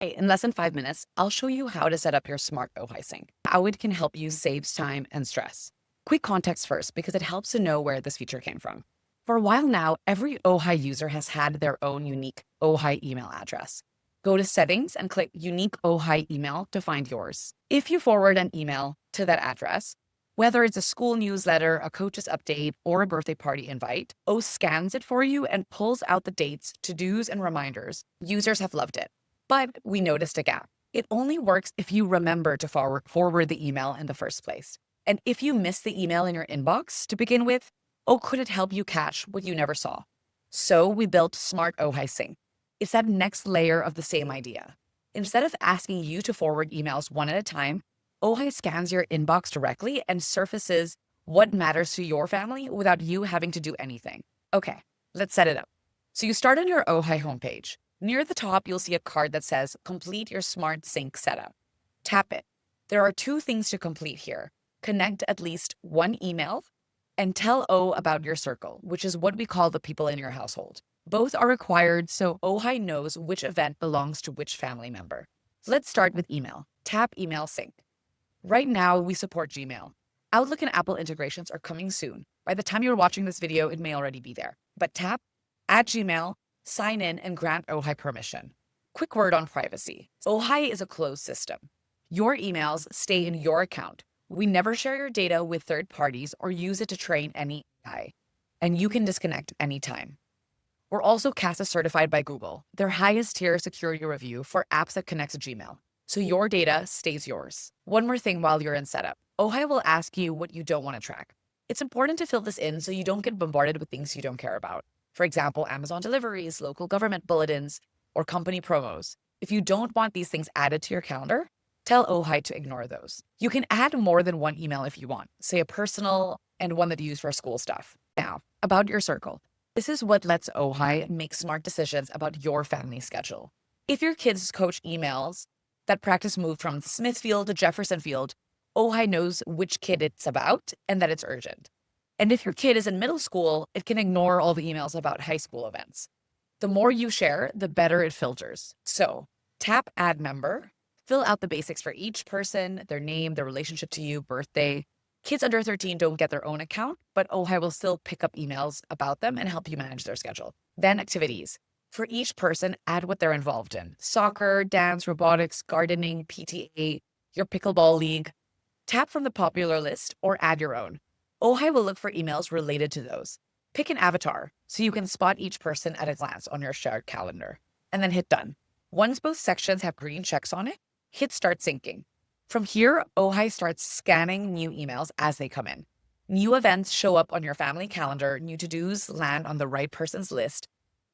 Hey, in less than 5 minutes, I'll show you how to set up your Smart Ohai Sync, how it can help you save time and stress. Quick context first, because it helps to know where this feature came from. For a while now, every Ohai user has had their own unique Ohai email address. Go to Settings and click Unique Ohai Email to find yours. If you forward an email to that address, whether it's a school newsletter, a coach's update, or a birthday party invite, O scans it for you and pulls out the dates, to-dos, and reminders. Users have loved it. But we noticed a gap. It only works if you remember to forward the email in the first place. And if you miss the email in your inbox to begin with, could it help you catch what you never saw? So we built Smart Ohai Sync. It's that next layer of the same idea. Instead of asking you to forward emails one at a time, Ohai scans your inbox directly and surfaces what matters to your family without you having to do anything. Okay, let's set it up. So you start on your Ohai homepage. Near the top, you'll see a card that says, Complete your Smart Sync setup. Tap it. There are two things to complete here. Connect at least one email and tell O about your circle, which is what we call the people in your household. Both are required so Ohai knows which event belongs to which family member. Let's start with email. Tap Email Sync. Right now, we support Gmail. Outlook and Apple integrations are coming soon. By the time you're watching this video, it may already be there. But tap Add Gmail, sign in, and grant Ohai permission. Quick word on privacy. Ohai is a closed system. Your emails stay in your account. We never share your data with third parties or use it to train any AI. And you can disconnect anytime. We're also CASA certified by Google, their highest tier security review for apps that connect to Gmail. So your data stays yours. One more thing while you're in setup. Ohai will ask you what you don't want to track. It's important to fill this in so you don't get bombarded with things you don't care about. For example, Amazon deliveries, local government bulletins, or company promos. If you don't want these things added to your calendar, tell Ohai to ignore those. You can add more than one email if you want, say a personal and one that you use for school stuff. Now, about your circle. This is what lets Ohai make smart decisions about your family schedule. If your kids' coach emails that practice moved from Smithfield to Jefferson Field, Ohai knows which kid it's about and that it's urgent. And if your kid is in middle school, it can ignore all the emails about high school events. The more you share, the better it filters. So tap Add Member, fill out the basics for each person, their name, their relationship to you, birthday. Kids under 13 don't get their own account, but Ohai will still pick up emails about them and help you manage their schedule. Then activities. For each person, add what they're involved in. Soccer, dance, robotics, gardening, PTA, your pickleball league. Tap from the popular list or add your own. Ohai will look for emails related to those. Pick an avatar so you can spot each person at a glance on your shared calendar. And then hit Done. Once both sections have green checks on it, hit Start Syncing. From here, Ohai starts scanning new emails as they come in. New events show up on your family calendar, new to-dos land on the right person's list,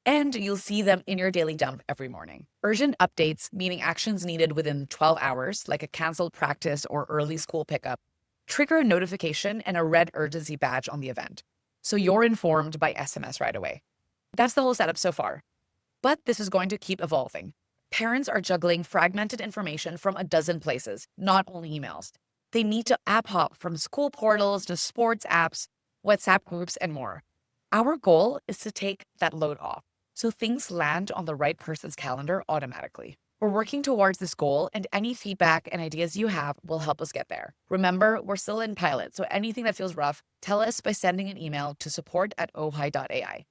and you'll see them in your daily dump every morning. Urgent updates, meaning actions needed within 12 hours, like a canceled practice or early school pickup, trigger a notification and a red urgency badge on the event. So you're informed by SMS right away. That's the whole setup so far. But this is going to keep evolving. Parents are juggling fragmented information from a dozen places, not only emails. They need to app hop from school portals to sports apps, WhatsApp groups, and more. Our goal is to take that load off so things land on the right person's calendar automatically. We're working towards this goal, and any feedback and ideas you have will help us get there. Remember, we're still in pilot, so anything that feels rough, tell us by sending an email to support@ohai.ai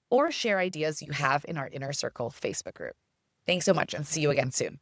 or share ideas you have in our Inner Circle Facebook group. Thanks so much and see you again soon.